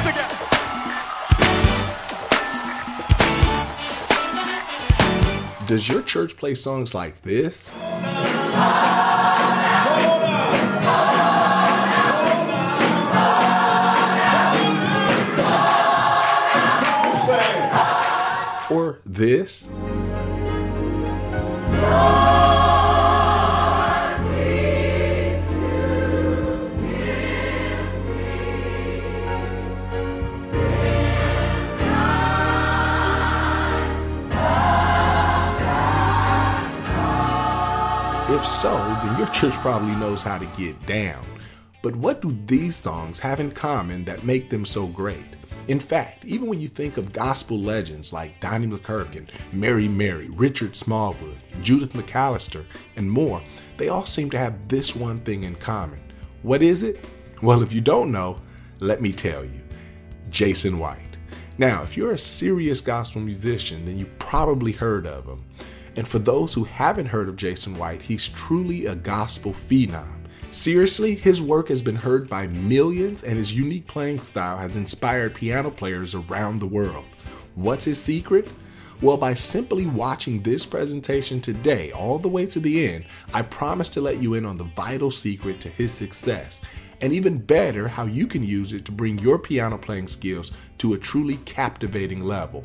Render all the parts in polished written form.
this again. Does your church play songs like this? Or this? If so, then your church probably knows how to get down. But what do these songs have in common that make them so great? In fact, even when you think of gospel legends like Donnie McClurkin, Mary Mary, Richard Smallwood, Judith McAllister, and more, they all seem to have this one thing in common. What is it? Well, if you don't know, let me tell you. Jason White. Now, if you're a serious gospel musician, then you probably heard of him. And for those who haven't heard of Jason White, he's truly a gospel phenom. Seriously, his work has been heard by millions, and his unique playing style has inspired piano players around the world. What's his secret? Well, by simply watching this presentation today all the way to the end, I promise to let you in on the vital secret to his success, and even better, how you can use it to bring your piano playing skills to a truly captivating level.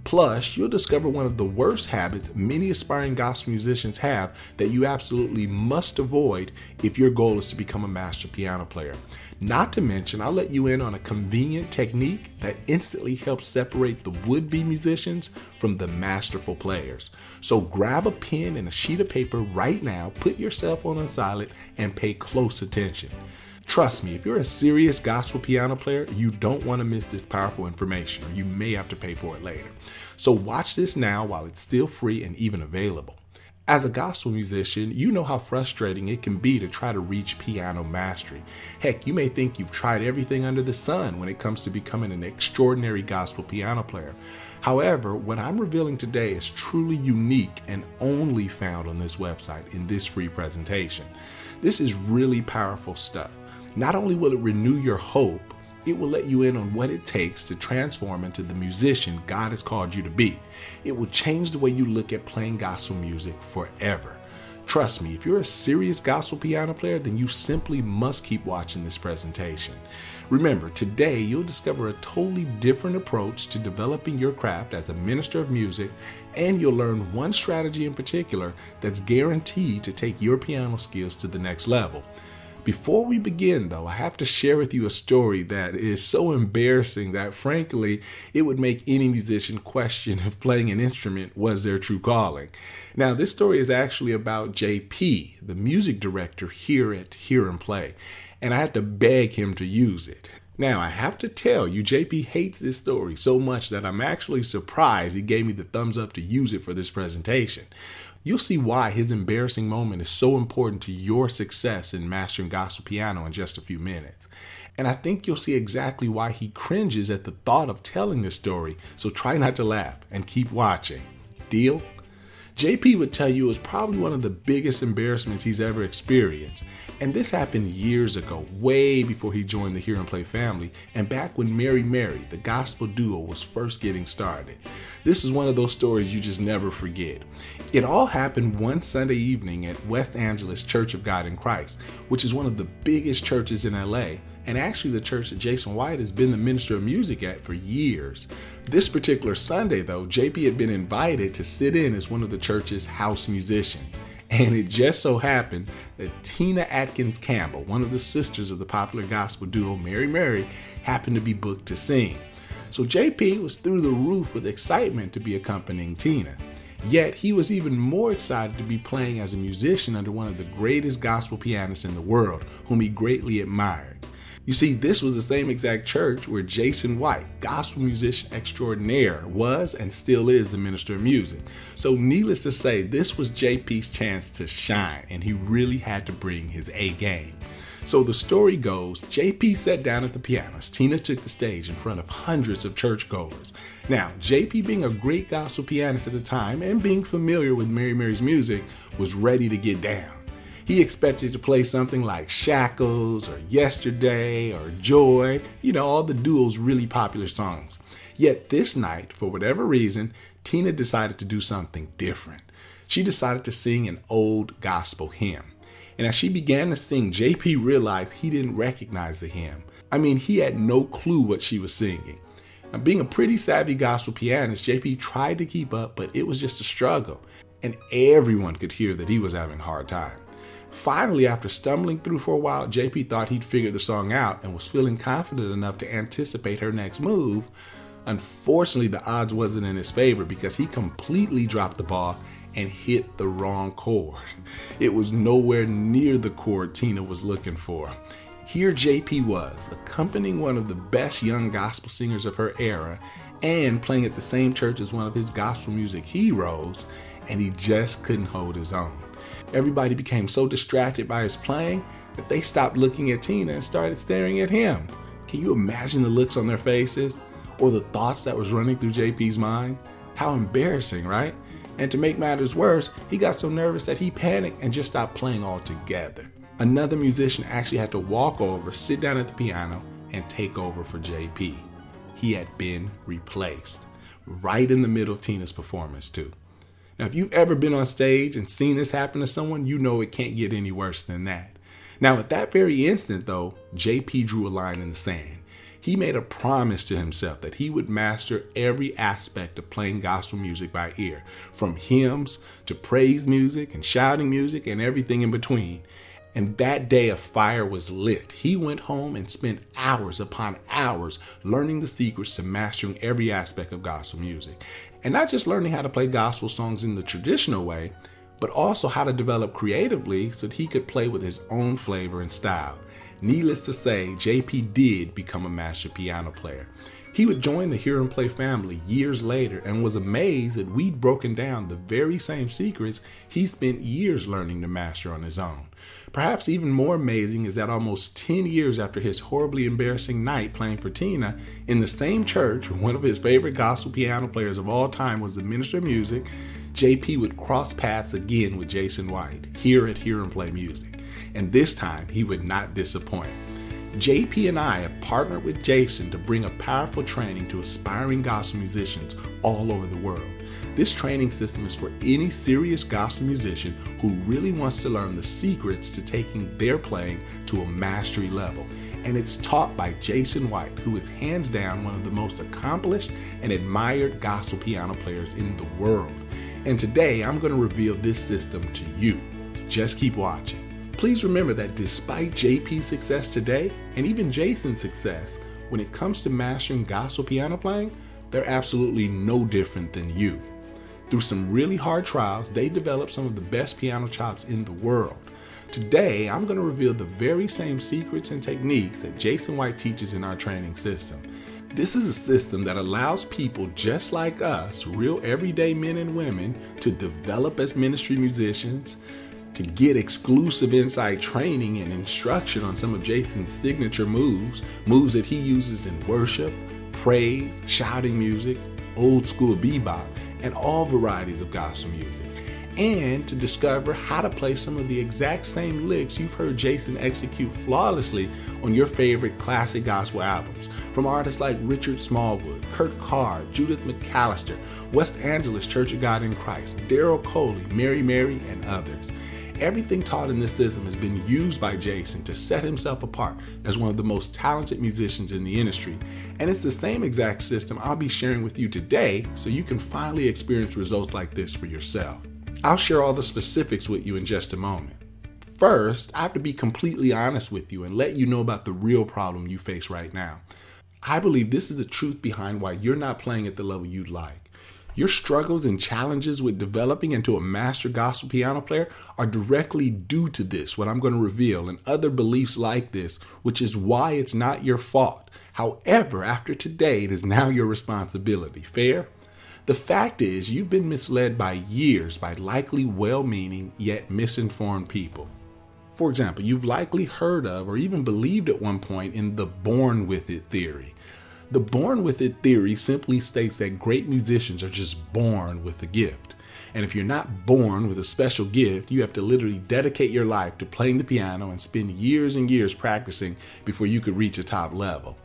Plus, you'll discover one of the worst habits many aspiring gospel musicians have that you absolutely must avoid if your goal is to become a master piano player. Not to mention, I'll let you in on a convenient technique that instantly helps separate the would-be musicians from the masterful players. So grab a pen and a sheet of paper right now, put your cell phone on silent, and pay close attention. Trust me, if you're a serious gospel piano player, you don't want to miss this powerful information, or you may have to pay for it later. So watch this now while it's still free and even available. As a gospel musician, you know how frustrating it can be to try to reach piano mastery. Heck, you may think you've tried everything under the sun when it comes to becoming an extraordinary gospel piano player. However, what I'm revealing today is truly unique and only found on this website in this free presentation. This is really powerful stuff. Not only will it renew your hope, it will let you in on what it takes to transform into the musician God has called you to be. It will change the way you look at playing gospel music forever. Trust me, if you're a serious gospel piano player, then you simply must keep watching this presentation. Remember, today you'll discover a totally different approach to developing your craft as a minister of music, and you'll learn one strategy in particular that's guaranteed to take your piano skills to the next level. Before we begin, though, I have to share with you a story that is so embarrassing that, frankly, it would make any musician question if playing an instrument was their true calling. Now, this story is actually about JP, the music director here at Hear and Play, and I had to beg him to use it. Now, I have to tell you, JP hates this story so much that I'm actually surprised he gave me the thumbs up to use it for this presentation. You'll see why his embarrassing moment is so important to your success in mastering gospel piano in just a few minutes. And I think you'll see exactly why he cringes at the thought of telling this story, so try not to laugh and keep watching. Deal? JP would tell you it was probably one of the biggest embarrassments he's ever experienced. And this happened years ago, way before he joined the Hear and Play family, and back when Mary Mary, the gospel duo, was first getting started. This is one of those stories you just never forget. It all happened one Sunday evening at West Angeles Church of God in Christ, which is one of the biggest churches in LA, and actually the church that Jason White has been the minister of music at for years. This particular Sunday, though, JP had been invited to sit in as one of the church's house musicians. And it just so happened that Tina Atkins Campbell, one of the sisters of the popular gospel duo Mary Mary, happened to be booked to sing. So JP was through the roof with excitement to be accompanying Tina. Yet he was even more excited to be playing as a musician under one of the greatest gospel pianists in the world, whom he greatly admired. You see, this was the same exact church where Jason White, gospel musician extraordinaire, was and still is the minister of music. So needless to say, this was JP's chance to shine, and he really had to bring his A game. So the story goes, JP sat down at the piano as Tina took the stage in front of hundreds of churchgoers. Now, JP, being a great gospel pianist at the time and being familiar with Mary Mary's music, was ready to get down. He expected to play something like Shackles or Yesterday or Joy, all the duo's really popular songs. Yet this night, for whatever reason, Tina decided to do something different. She decided to sing an old gospel hymn. And as she began to sing, JP realized he didn't recognize the hymn. He had no clue what she was singing. Now, being a pretty savvy gospel pianist, JP tried to keep up, but it was just a struggle. And everyone could hear that he was having a hard time. Finally, after stumbling through for a while, JP thought he'd figured the song out and was feeling confident enough to anticipate her next move. Unfortunately, the odds wasn't in his favor because he completely dropped the ball and hit the wrong chord. It was nowhere near the chord Tina was looking for. Here JP was, accompanying one of the best young gospel singers of her era and playing at the same church as one of his gospel music heroes, and he just couldn't hold his own. Everybody became so distracted by his playing that they stopped looking at Tina and started staring at him. Can you imagine the looks on their faces or the thoughts that was running through JP's mind? How embarrassing, right? And to make matters worse, he got so nervous that he panicked and just stopped playing altogether. Another musician actually had to walk over, sit down at the piano, and take over for JP. He had been replaced, right in the middle of Tina's performance too. Now, if you've ever been on stage and seen this happen to someone, you know it can't get any worse than that. Now, at that very instant though, JP drew a line in the sand. He made a promise to himself that he would master every aspect of playing gospel music by ear, from hymns to praise music and shouting music and everything in between. And that day a fire was lit. He went home and spent hours upon hours learning the secrets to mastering every aspect of gospel music. And not just learning how to play gospel songs in the traditional way, but also how to develop creatively so that he could play with his own flavor and style. Needless to say, JP did become a master piano player. He would join the Hear and Play family years later and was amazed that we'd broken down the very same secrets he spent years learning to master on his own. Perhaps even more amazing is that almost 10 years after his horribly embarrassing night playing for Tina in the same church where one of his favorite gospel piano players of all time was the minister of music, JP would cross paths again with Jason White here at Hear and Play Music. And this time he would not disappoint. JP and I have partnered with Jason to bring a powerful training to aspiring gospel musicians all over the world. This training system is for any serious gospel musician who really wants to learn the secrets to taking their playing to a mastery level. And it's taught by Jason White, who is hands down one of the most accomplished and admired gospel piano players in the world. And today I'm going to reveal this system to you. Just keep watching. Please remember that despite JP's success today, and even Jason's success, when it comes to mastering gospel piano playing, they're absolutely no different than you. Through some really hard trials, they developed some of the best piano chops in the world. Today, I'm going to reveal the very same secrets and techniques that Jason White teaches in our training system. This is a system that allows people just like us, real everyday men and women, to develop as ministry musicians, to get exclusive inside training and instruction on some of Jason's signature moves that he uses in worship, praise, shouting music, old school bebop, and all varieties of gospel music, and to discover how to play some of the exact same licks you've heard Jason execute flawlessly on your favorite classic gospel albums, from artists like Richard Smallwood, Kurt Carr, Judith McAllister, West Angeles Church of God in Christ, Daryl Coley, Mary, and others. Everything taught in this system has been used by Jason to set himself apart as one of the most talented musicians in the industry. And it's the same exact system I'll be sharing with you today so you can finally experience results like this for yourself. I'll share all the specifics with you in just a moment. First, I have to be completely honest with you and let you know about the real problem you face right now. I believe this is the truth behind why you're not playing at the level you'd like. Your struggles and challenges with developing into a master gospel piano player are directly due to this, what I'm going to reveal, and other beliefs like this, which is why it's not your fault. However, after today, it is now your responsibility. Fair? The fact is, you've been misled by years by likely well-meaning yet misinformed people. For example, you've likely heard of or even believed at one point in the born with it theory. The born with it theory simply states that great musicians are just born with a gift. And if you're not born with a special gift, you have to literally dedicate your life to playing the piano and spend years and years practicing before you could reach a top level.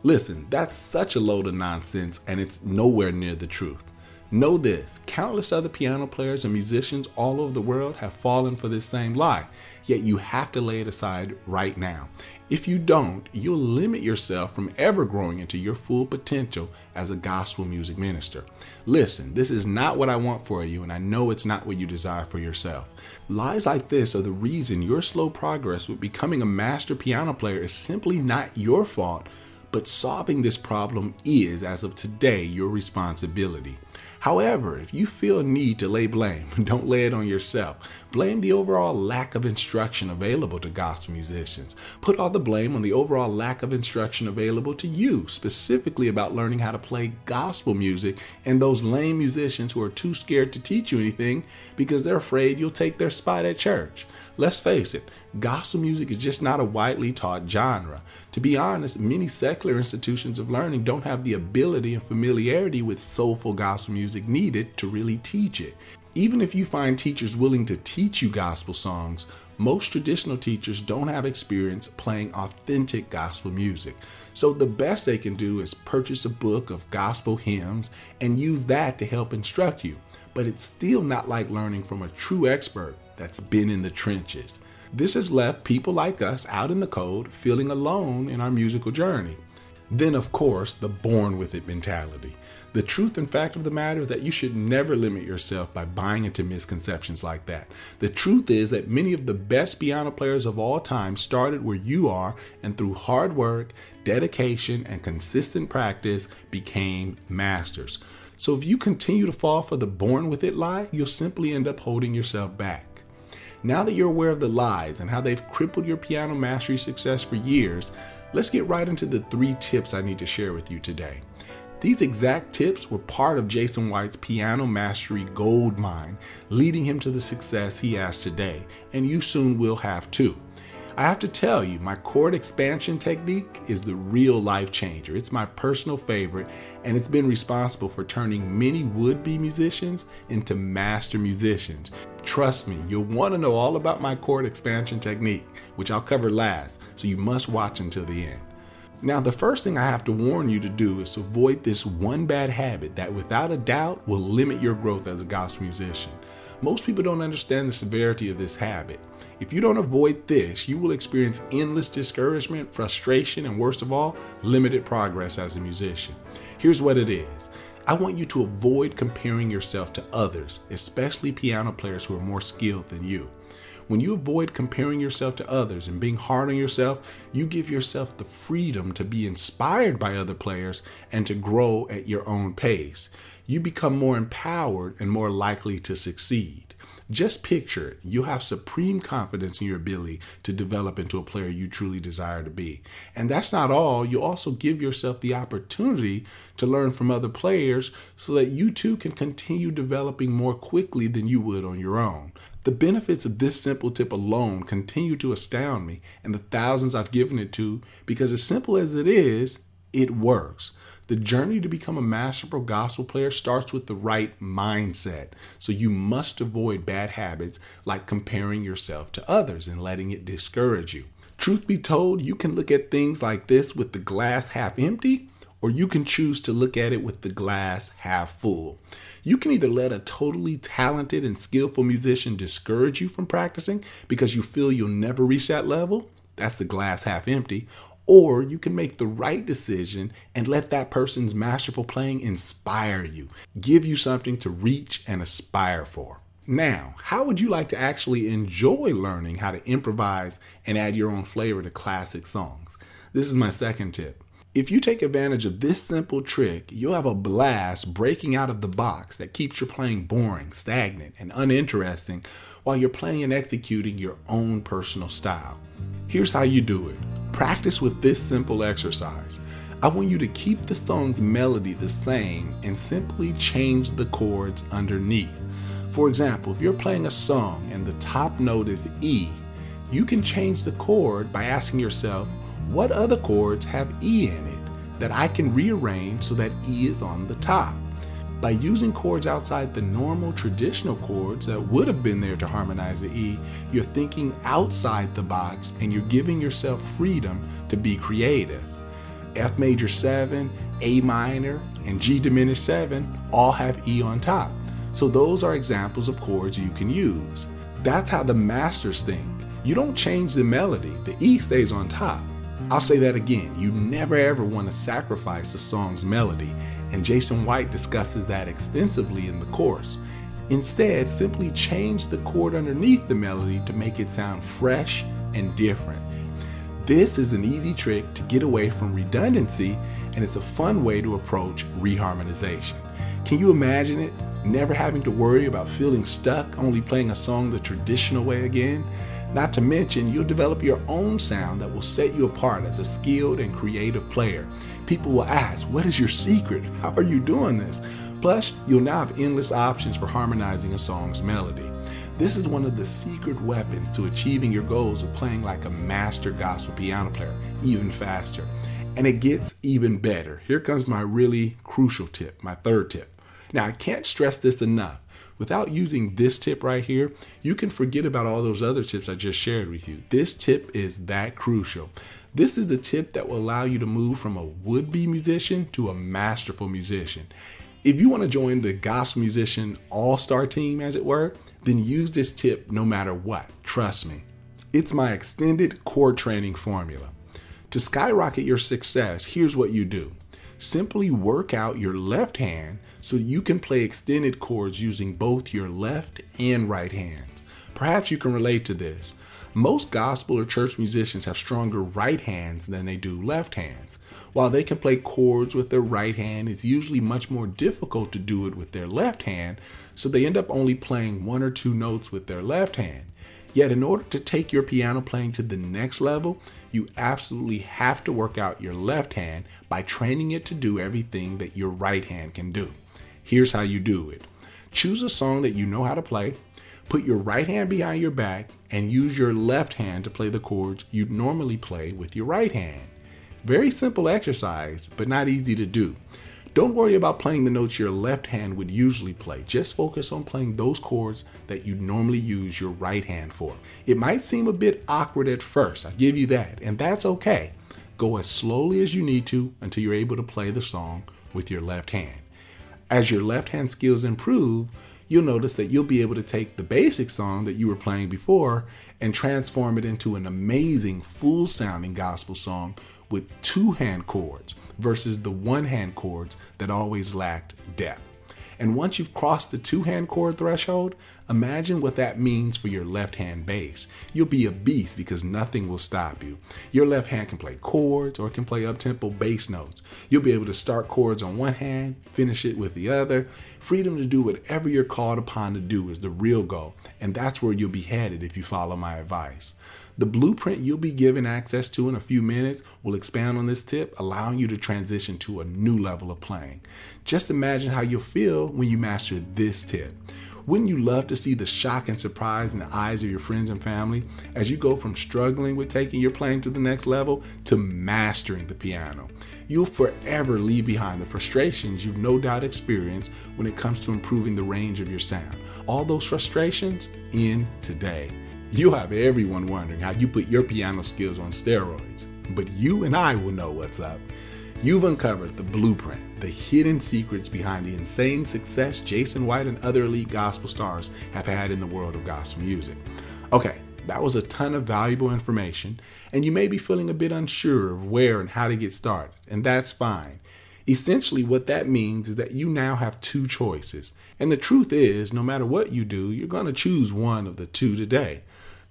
Listen, that's such a load of nonsense, and it's nowhere near the truth. Know this, countless other piano players and musicians all over the world have fallen for this same lie, yet you have to lay it aside right now. If you don't, you'll limit yourself from ever growing into your full potential as a gospel music minister. Listen, this is not what I want for you, and I know it's not what you desire for yourself. Lies like this are the reason your slow progress with becoming a master piano player is simply not your fault, but solving this problem is, as of today, your responsibility. However, if you feel a need to lay blame, don't lay it on yourself. Blame the overall lack of instruction available to gospel musicians. Put all the blame on the overall lack of instruction available to you, specifically about learning how to play gospel music, and those lame musicians who are too scared to teach you anything because they're afraid you'll take their spot at church. Let's face it, gospel music is just not a widely taught genre. To be honest, many secular institutions of learning don't have the ability and familiarity with soulful gospel music needed to really teach it. Even if you find teachers willing to teach you gospel songs, most traditional teachers don't have experience playing authentic gospel music. So the best they can do is purchase a book of gospel hymns and use that to help instruct you. But it's still not like learning from a true expert that's been in the trenches. This has left people like us out in the cold feeling alone in our musical journey. Then, of course, the born with it mentality. The truth and fact of the matter is that you should never limit yourself by buying into misconceptions like that. The truth is that many of the best piano players of all time started where you are, and through hard work, dedication, and consistent practice became masters. So if you continue to fall for the born with it lie, you'll simply end up holding yourself back. Now that you're aware of the lies and how they've crippled your piano mastery success for years, let's get right into the 3 tips I need to share with you today. These exact tips were part of Jason White's piano mastery gold mine, leading him to the success he has today, and you soon will have too. I have to tell you, my chord expansion technique is the real life changer. It's my personal favorite, and it's been responsible for turning many would-be musicians into master musicians. Trust me, you'll want to know all about my chord expansion technique, which I'll cover last, so you must watch until the end. Now, the first thing I have to warn you to do is to avoid this one bad habit that without a doubt will limit your growth as a gospel musician. Most people don't understand the severity of this habit. If you don't avoid this, you will experience endless discouragement, frustration, and worst of all, limited progress as a musician. Here's what it is. I want you to avoid comparing yourself to others, especially piano players who are more skilled than you. When you avoid comparing yourself to others and being hard on yourself, you give yourself the freedom to be inspired by other players and to grow at your own pace. You become more empowered and more likely to succeed. Just picture it. You'll have supreme confidence in your ability to develop into a player you truly desire to be. And that's not all. You'll also give yourself the opportunity to learn from other players so that you too can continue developing more quickly than you would on your own. The benefits of this simple tip alone continue to astound me and the thousands I've given it to, because as simple as it is, it works. The journey to become a masterful gospel player starts with the right mindset. So you must avoid bad habits like comparing yourself to others and letting it discourage you. Truth be told, you can look at things like this with the glass half empty, or you can choose to look at it with the glass half full. You can either let a totally talented and skillful musician discourage you from practicing because you feel you'll never reach that level. That's the glass half empty. Or you can make the right decision and let that person's masterful playing inspire you, give you something to reach and aspire for. Now, how would you like to actually enjoy learning how to improvise and add your own flavor to classic songs? This is my second tip. If you take advantage of this simple trick, you'll have a blast breaking out of the box that keeps your playing boring, stagnant, and uninteresting while you're playing and executing your own personal style. Here's how you do it. Practice with this simple exercise. I want you to keep the song's melody the same and simply change the chords underneath. For example, if you're playing a song and the top note is E, you can change the chord by asking yourself, what other chords have E in it that I can rearrange so that E is on the top? By using chords outside the normal traditional chords that would have been there to harmonize the E, you're thinking outside the box and you're giving yourself freedom to be creative. F major 7, A minor, and G diminished 7 all have E on top. So those are examples of chords you can use. That's how the masters think. You don't change the melody, the E stays on top. I'll say that again, you never ever want to sacrifice a song's melody, and Jason White discusses that extensively in the course. Instead, simply change the chord underneath the melody to make it sound fresh and different. This is an easy trick to get away from redundancy, and it's a fun way to approach reharmonization. Can you imagine it? Never having to worry about feeling stuck only playing a song the traditional way again? Not to mention, you'll develop your own sound that will set you apart as a skilled and creative player. People will ask, what is your secret? How are you doing this? Plus, you'll now have endless options for harmonizing a song's melody. This is one of the secret weapons to achieving your goals of playing like a master gospel piano player, even faster. And it gets even better. Here comes my really crucial tip, my third tip. Now, I can't stress this enough. Without using this tip right here, you can forget about all those other tips I just shared with you. This tip is that crucial. This is the tip that will allow you to move from a would-be musician to a masterful musician. If you want to join the Gospel Musician All-Star team, as it were, then use this tip no matter what. Trust me. It's my extended chord training formula. To skyrocket your success, here's what you do. Simply work out your left hand so you can play extended chords using both your left and right hands. Perhaps you can relate to this. Most gospel or church musicians have stronger right hands than they do left hands. While they can play chords with their right hand, it's usually much more difficult to do it with their left hand, so they end up only playing 1 or 2 notes with their left hand. Yet in order to take your piano playing to the next level, you absolutely have to work out your left hand by training it to do everything that your right hand can do. Here's how you do it. Choose a song that you know how to play, put your right hand behind your back, and use your left hand to play the chords you'd normally play with your right hand. Very simple exercise, but not easy to do. Don't worry about playing the notes your left hand would usually play. Just focus on playing those chords that you normally use your right hand for. It might seem a bit awkward at first, I'll give you that, and that's okay. Go as slowly as you need to until you're able to play the song with your left hand. As your left hand skills improve, you'll notice that you'll be able to take the basic song that you were playing before and transform it into an amazing full sounding gospel song with 2-hand chords versus the 1-hand chords that always lacked depth. And once you've crossed the 2-hand chord threshold, imagine what that means for your left hand bass. You'll be a beast because nothing will stop you. Your left hand can play chords or it can play up-tempo bass notes. You'll be able to start chords on one hand, finish it with the other. Freedom to do whatever you're called upon to do is the real goal, and that's where you'll be headed if you follow my advice. The blueprint you'll be given access to in a few minutes will expand on this tip, allowing you to transition to a new level of playing. Just imagine how you'll feel when you master this tip. Wouldn't you love to see the shock and surprise in the eyes of your friends and family as you go from struggling with taking your playing to the next level to mastering the piano? You'll forever leave behind the frustrations you've no doubt experienced when it comes to improving the range of your sound. All those frustrations end today. You'll have everyone wondering how you put your piano skills on steroids, but you and I will know what's up. You've uncovered the blueprint, the hidden secrets behind the insane success Jason White and other elite gospel stars have had in the world of gospel music. Okay, that was a ton of valuable information, and you may be feeling a bit unsure of where and how to get started, and that's fine. Essentially, what that means is that you now have 2 choices, and the truth is, no matter what you do, you're going to choose one of the 2 today.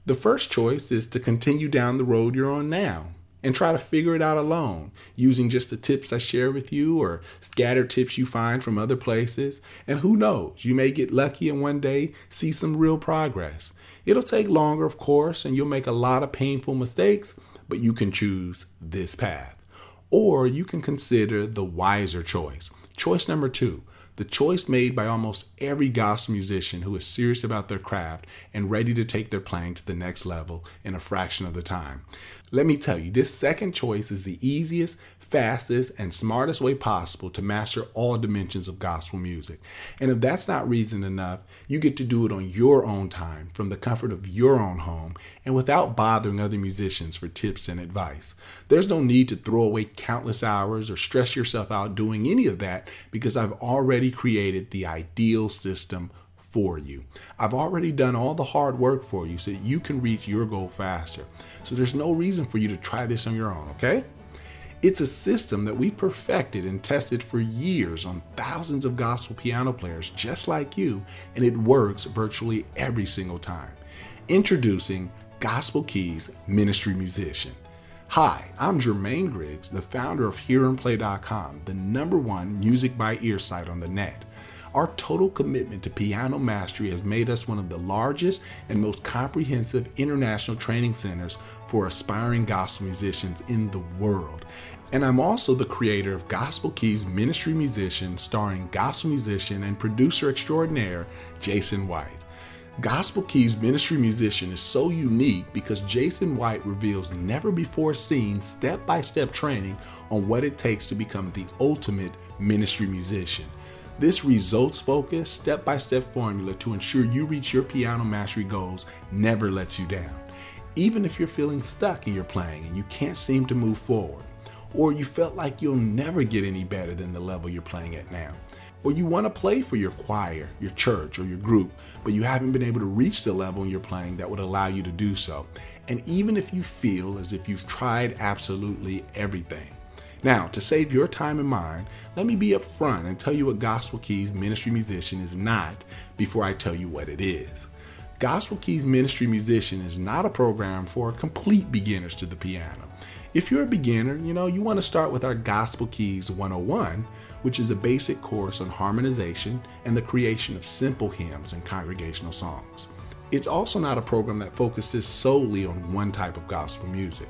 The first choice is to continue down the road you're on now and try to figure it out alone using just the tips I share with you or scattered tips you find from other places. And who knows, you may get lucky and one day see some real progress. It'll take longer, of course, and you'll make a lot of painful mistakes, but you can choose this path. Or you can consider the wiser choice. Choice number 2, the choice made by almost every gospel musician who is serious about their craft and ready to take their playing to the next level in a fraction of the time. Let me tell you, this second choice is the easiest, fastest, and smartest way possible to master all dimensions of gospel music. And if that's not reason enough, you get to do it on your own time, from the comfort of your own home, and without bothering other musicians for tips and advice. There's no need to throw away countless hours or stress yourself out doing any of that, because I've already created the ideal system for you. I've already done all the hard work for you so that you can reach your goal faster. So there's no reason for you to try this on your own, okay? It's a system that we perfected and tested for years on thousands of gospel piano players just like you, and it works virtually every single time. Introducing Gospel Keys Ministry Musician. Hi, I'm Jermaine Griggs, the founder of HearAndPlay.com, the #1 music by ear site on the net. Our total commitment to piano mastery has made us one of the largest and most comprehensive international training centers for aspiring gospel musicians in the world. And I'm also the creator of Gospel Keys Ministry Musician, starring gospel musician and producer extraordinaire Jason White. Gospel Keys Ministry Musician is so unique because Jason White reveals never before seen step-by-step training on what it takes to become the ultimate ministry musician. This results-focused, step-by-step formula to ensure you reach your piano mastery goals never lets you down. Even if you're feeling stuck in your playing and you can't seem to move forward, or you felt like you'll never get any better than the level you're playing at now, or you want to play for your choir, your church, or your group, but you haven't been able to reach the level in your playing that would allow you to do so. And even if you feel as if you've tried absolutely everything. Now, to save your time and mine, let me be upfront and tell you what Gospel Keys Ministry Musician is not before I tell you what it is. Gospel Keys Ministry Musician is not a program for complete beginners to the piano. If you're a beginner, you want to start with our Gospel Keys 101, which is a basic course on harmonization and the creation of simple hymns and congregational songs. It's also not a program that focuses solely on one type of gospel music.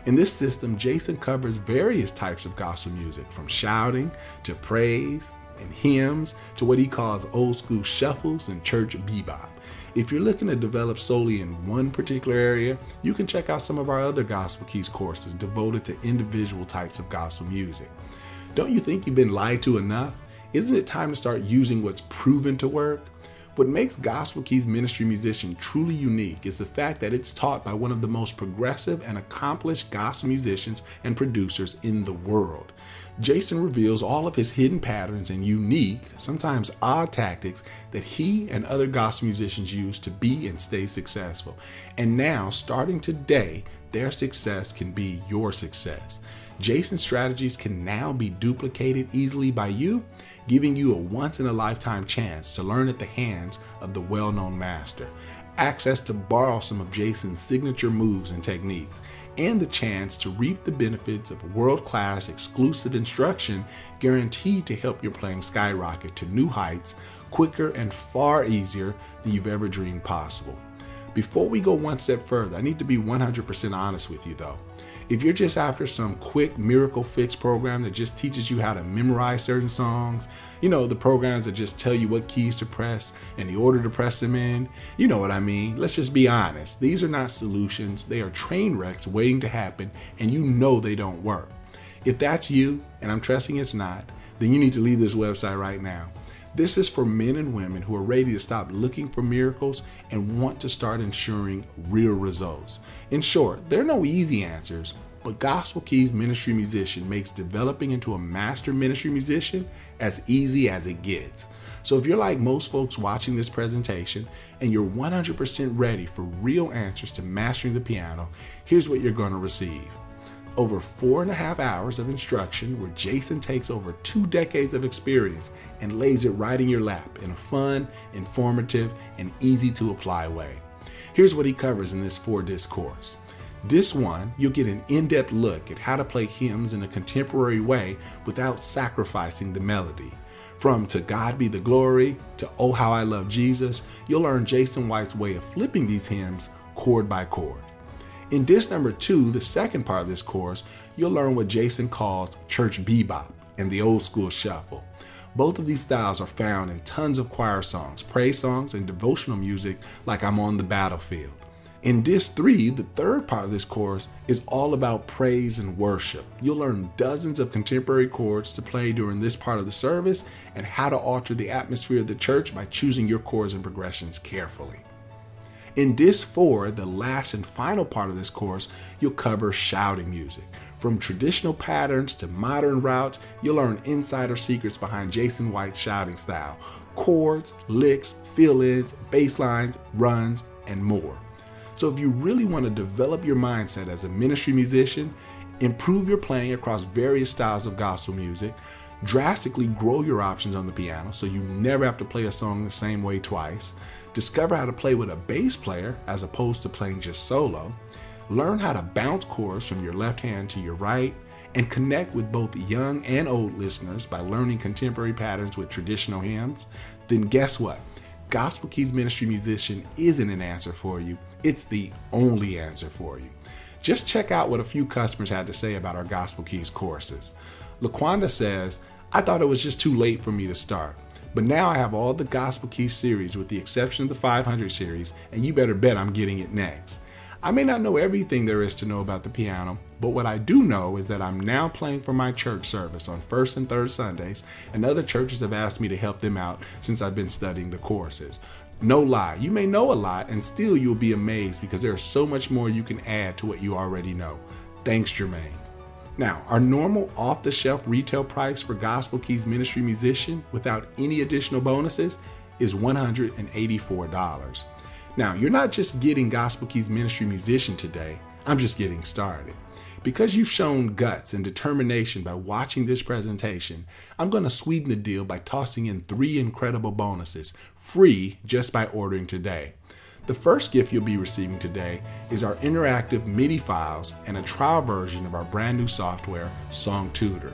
In this system, Jason covers various types of gospel music, from shouting to praise and hymns to what he calls old school shuffles and church bebop. If you're looking to develop solely in one particular area, you can check out some of our other Gospel Keys courses devoted to individual types of gospel music. Don't you think you've been lied to enough? Isn't it time to start using what's proven to work? What makes Gospel Keys Ministry Musician truly unique is the fact that it's taught by one of the most progressive and accomplished gospel musicians and producers in the world. Jason reveals all of his hidden patterns and unique, sometimes odd tactics that he and other gospel musicians use to be and stay successful. And now, starting today, their success can be your success. Jason's strategies can now be duplicated easily by you, giving you a once-in-a-lifetime chance to learn at the hands of the well-known master, access to borrow some of Jason's signature moves and techniques, and the chance to reap the benefits of world-class exclusive instruction guaranteed to help your playing skyrocket to new heights quicker and far easier than you've ever dreamed possible. Before we go one step further, I need to be 100% honest with you though. If you're just after some quick miracle fix program that just teaches you how to memorize certain songs, the programs that just tell you what keys to press and the order to press them in, you know what I mean. Let's just be honest. These are not solutions. They are train wrecks waiting to happen, and they don't work. If that's you, and I'm trusting it's not, then you need to leave this website right now. This is for men and women who are ready to stop looking for miracles and want to start ensuring real results. In short, there are no easy answers, but Gospel Keys Ministry Musician makes developing into a master ministry musician as easy as it gets. So if you're like most folks watching this presentation and you're 100% ready for real answers to mastering the piano, here's what you're going to receive. Over 4.5 hours of instruction where Jason takes over 2 decades of experience and lays it right in your lap in a fun, informative, and easy to apply way. Here's what he covers in this 4-disc course. Disc 1, you'll get an in-depth look at how to play hymns in a contemporary way without sacrificing the melody. From To God Be the Glory to Oh How I Love Jesus, you'll learn Jason White's way of flipping these hymns chord by chord. In disc number 2, the second part of this course, you'll learn what Jason calls church bebop and the old school shuffle. Both of these styles are found in tons of choir songs, praise songs, and devotional music like I'm on the battlefield. In Disc 3, the third part of this course is all about praise and worship. You'll learn dozens of contemporary chords to play during this part of the service and how to alter the atmosphere of the church by choosing your chords and progressions carefully. In Disc 4, the last and final part of this course, you'll cover shouting music. From traditional patterns to modern routes, you'll learn insider secrets behind Jason White's shouting style, chords, licks, fill-ins, bass lines, runs, and more. So if you really want to develop your mindset as a ministry musician, improve your playing across various styles of gospel music, drastically grow your options on the piano so you never have to play a song the same way twice, discover how to play with a bass player as opposed to playing just solo, learn how to bounce chords from your left hand to your right, and connect with both young and old listeners by learning contemporary patterns with traditional hymns, then guess what? Gospel Keys Ministry Musician isn't an answer for you, it's the only answer for you. Just check out what a few customers had to say about our Gospel Keys courses. LaQuanda says, I thought it was just too late for me to start, but now I have all the Gospel Keys series with the exception of the 500 series, and you better bet I'm getting it next. I may not know everything there is to know about the piano, but what I do know is that I'm now playing for my church service on first and third Sundays, and other churches have asked me to help them out since I've been studying the courses. No lie, you may know a lot and still you'll be amazed because there's so much more you can add to what you already know. Thanks, Jermaine. Now, our normal off-the-shelf retail price for Gospel Keys Ministry Musician without any additional bonuses is $184. Now, you're not just getting Gospel Keys Ministry Musician today, I'm just getting started. Because you've shown guts and determination by watching this presentation, I'm going to sweeten the deal by tossing in 3 incredible bonuses, free just by ordering today. The first gift you'll be receiving today is our interactive MIDI files and a trial version of our brand new software, Song Tutor.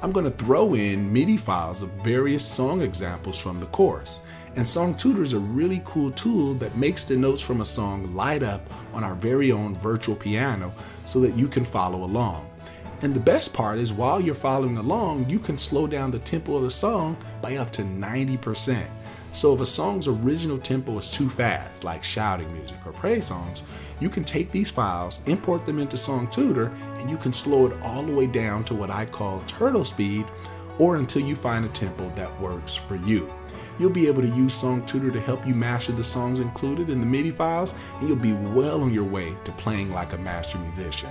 I'm going to throw in MIDI files of various song examples from the course. And Song Tutor is a really cool tool that makes the notes from a song light up on our very own virtual piano so that you can follow along. And the best part is while you're following along, you can slow down the tempo of the song by up to 90%. So if a song's original tempo is too fast, like shouting music or praise songs, you can take these files, import them into Song Tutor, and you can slow it all the way down to what I call turtle speed, or until you find a tempo that works for you. You'll be able to use Song Tutor to help you master the songs included in the MIDI files, and you'll be well on your way to playing like a master musician.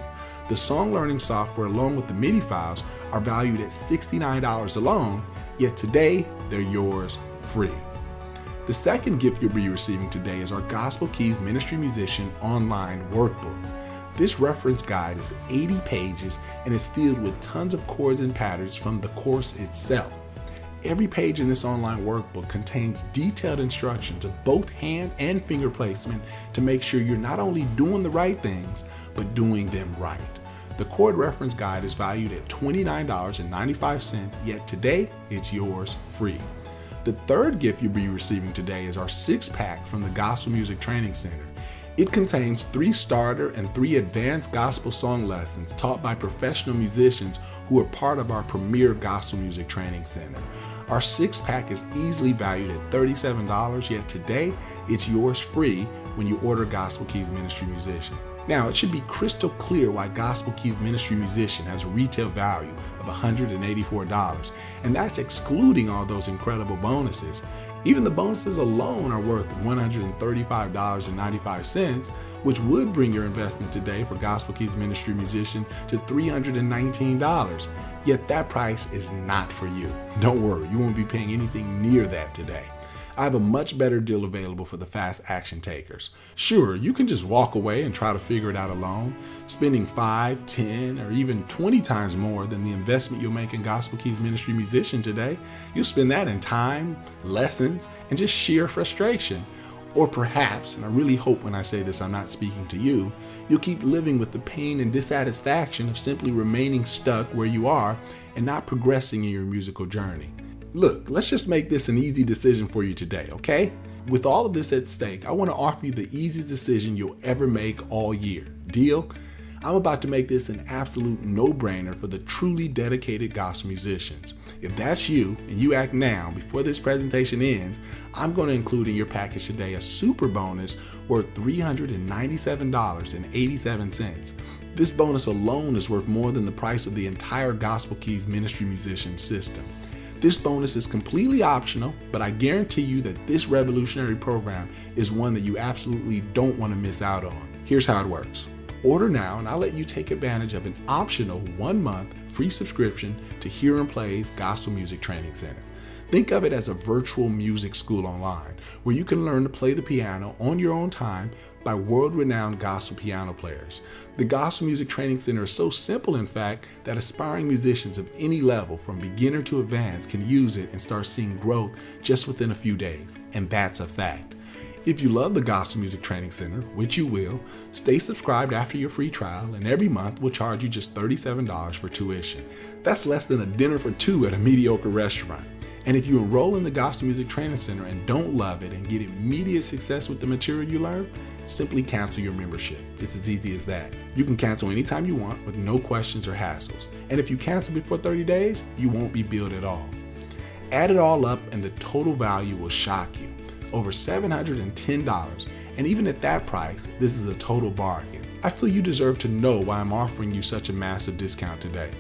The song learning software along with the MIDI files are valued at $69 alone, yet today they're yours free. The second gift you'll be receiving today is our Gospel Keys Ministry Musician online workbook. This reference guide is 80 pages and is filled with tons of chords and patterns from the course itself. Every page in this online workbook contains detailed instructions of both hand and finger placement to make sure you're not only doing the right things, but doing them right. The chord reference guide is valued at $29.95, yet today it's yours free. The third gift you'll be receiving today is our 6-pack from the Gospel Music Training Center. It contains 3 starter and 3 advanced gospel song lessons taught by professional musicians who are part of our premier Gospel Music Training Center. Our 6-pack is easily valued at $37, yet today it's yours free when you order Gospel Keys Ministry Musician. Now, it should be crystal clear why Gospel Keys Ministry Musician has a retail value of $184, and that's excluding all those incredible bonuses. Even the bonuses alone are worth $135.95, which would bring your investment today for Gospel Keys Ministry Musician to $319. Yet that price is not for you. Don't worry, you won't be paying anything near that today. I have a much better deal available for the fast action takers. Sure, you can just walk away and try to figure it out alone, spending 5, 10, or even 20 times more than the investment you'll make in Gospel Keys Ministry Musician today. You'll spend that in time, lessons, and just sheer frustration. Or perhaps, and I really hope when I say this I'm not speaking to you, you'll keep living with the pain and dissatisfaction of simply remaining stuck where you are and not progressing in your musical journey. Look, let's just make this an easy decision for you today, okay? With all of this at stake, I want to offer you the easiest decision you'll ever make all year. Deal? I'm about to make this an absolute no-brainer for the truly dedicated gospel musicians. If that's you and you act now before this presentation ends, I'm going to include in your package today a super bonus worth $397.87. This bonus alone is worth more than the price of the entire Gospel Keys Ministry Musician system. This bonus is completely optional, but I guarantee you that this revolutionary program is one that you absolutely don't want to miss out on. Here's how it works. Order now and I'll let you take advantage of an optional 1-month free subscription to Hear and Play's Gospel Music Training Center. Think of it as a virtual music school online where you can learn to play the piano on your own time by world-renowned gospel piano players. The Gospel Music Training Center is so simple, in fact, that aspiring musicians of any level, from beginner to advanced, can use it and start seeing growth just within a few days. And that's a fact. If you love the Gospel Music Training Center, which you will, stay subscribed after your free trial, and every month we'll charge you just $37 for tuition. That's less than a dinner for two at a mediocre restaurant. And if you enroll in the Gospel Music Training Center and don't love it and get immediate success with the material you learn, simply cancel your membership. It's as easy as that. You can cancel anytime you want with no questions or hassles. And if you cancel before 30 days, you won't be billed at all. Add it all up and the total value will shock you. Over $710. And even at that price, this is a total bargain. I feel you deserve to know why I'm offering you such a massive discount today.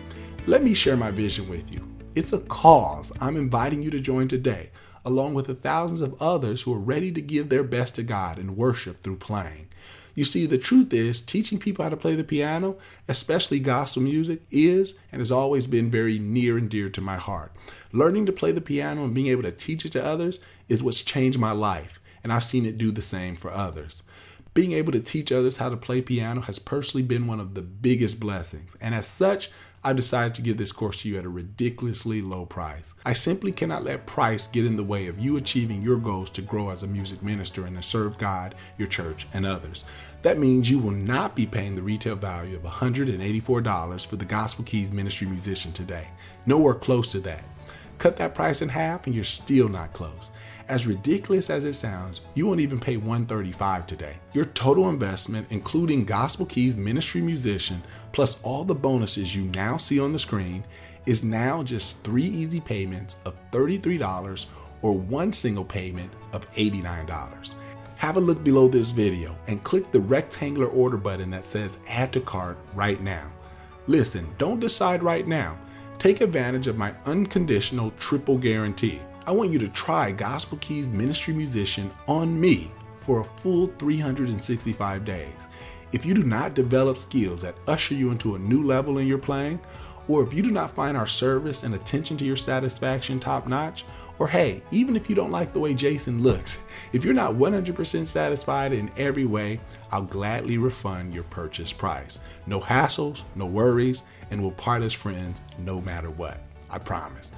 Let me share my vision with you. It's a cause I'm inviting you to join today, along with the thousands of others who are ready to give their best to God and worship through playing. You see, the truth is, teaching people how to play the piano, especially gospel music, is and has always been very near and dear to my heart. Learning to play the piano and being able to teach it to others is what's changed my life, and I've seen it do the same for others. Being able to teach others how to play piano has personally been one of the biggest blessings, and as such, I've decided to give this course to you at a ridiculously low price. I simply cannot let price get in the way of you achieving your goals to grow as a music minister and to serve God, your church, and others. That means you will not be paying the retail value of $184 for the Gospel Keys Ministry Musician today. Nowhere close to that. Cut that price in half and you're still not close. As ridiculous as it sounds, you won't even pay $135 today. Your total investment, including Gospel Keys Ministry Musician, plus all the bonuses you now see on the screen, is now just 3 easy payments of $33 or 1 single payment of $89. Have a look below this video and click the rectangular order button that says Add to Cart right now. Listen, don't decide right now. Take advantage of my unconditional triple guarantee. I want you to try Gospel Keys Ministry Musician on me for a full 365 days. If you do not develop skills that usher you into a new level in your playing, or if you do not find our service and attention to your satisfaction top notch, or hey, even if you don't like the way Jason looks, if you're not 100% satisfied in every way, I'll gladly refund your purchase price. No hassles, no worries, and we'll part as friends no matter what. I promise.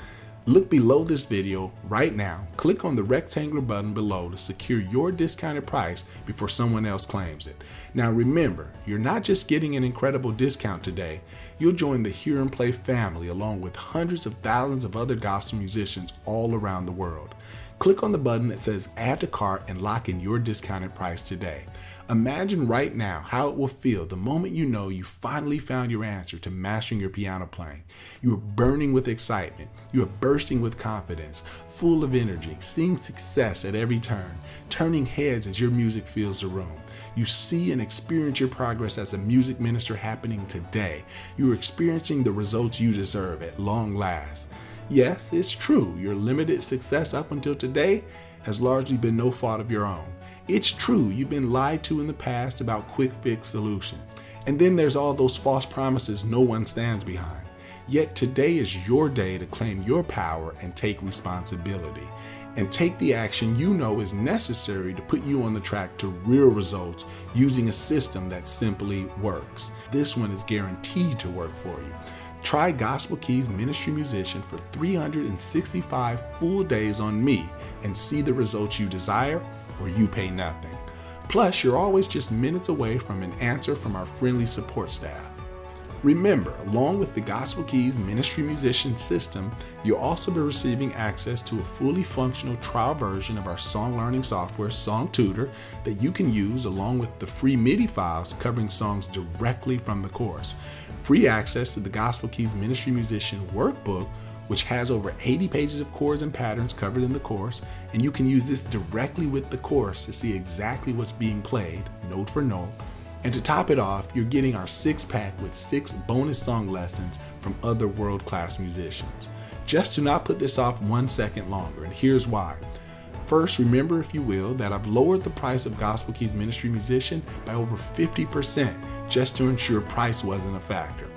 Look below this video right now, click on the rectangular button below to secure your discounted price before someone else claims it. Now remember, you're not just getting an incredible discount today, you'll join the Hear and Play family along with hundreds of thousands of other gospel musicians all around the world. Click on the button that says Add to Cart and lock in your discounted price today. Imagine right now how it will feel the moment you know you finally found your answer to mastering your piano playing. You are burning with excitement. You are bursting with confidence, full of energy, seeing success at every turn, turning heads as your music fills the room. You see and experience your progress as a music minister happening today. You are experiencing the results you deserve at long last. Yes, it's true, your limited success up until today has largely been no fault of your own. It's true, you've been lied to in the past about quick fix solutions. And then there's all those false promises no one stands behind. Yet today is your day to claim your power and take responsibility. And take the action you know is necessary to put you on the track to real results using a system that simply works. This one is guaranteed to work for you. Try Gospel Keys Ministry Musician for 365 full days on me and see the results you desire, or you pay nothing. Plus, you're always just minutes away from an answer from our friendly support staff. Remember, along with the Gospel Keys Ministry Musician system, you'll also be receiving access to a fully functional trial version of our song learning software, Song Tutor, that you can use along with the free MIDI files covering songs directly from the course. Free access to the Gospel Keys Ministry Musician workbook which has over 80 pages of chords and patterns covered in the course, and you can use this directly with the course to see exactly what's being played, note for note. And to top it off, you're getting our 6-pack with 6 bonus song lessons from other world-class musicians. Just to not put this off 1 second longer, and here's why. First, remember, if you will, that I've lowered the price of Gospel Keys Ministry Musician by over 50% just to ensure price wasn't a factor.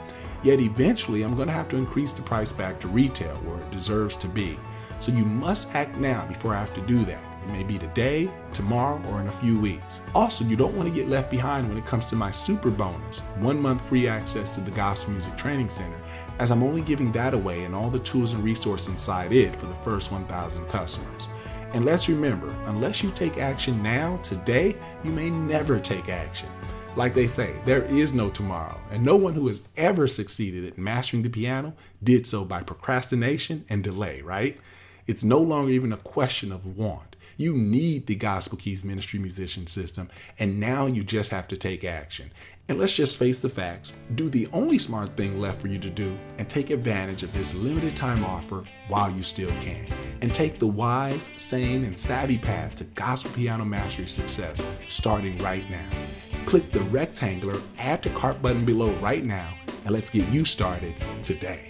Yet eventually, I'm going to have to increase the price back to retail where it deserves to be. So you must act now before I have to do that. It may be today, tomorrow, or in a few weeks. Also, you don't want to get left behind when it comes to my super bonus, 1 month free access to the Gospel Music Training Center, as I'm only giving that away and all the tools and resources inside it for the first 1,000 customers. And let's remember, unless you take action now, today, you may never take action. Like they say, there is no tomorrow, and no one who has ever succeeded at mastering the piano did so by procrastination and delay, right? It's no longer even a question of want. You need the Gospel Keys Ministry Musician System, and now you just have to take action. And let's just face the facts, do the only smart thing left for you to do and take advantage of this limited time offer while you still can. And take the wise, sane, and savvy path to gospel piano mastery success starting right now. Click the rectangular Add to Cart button below right now, and let's get you started today.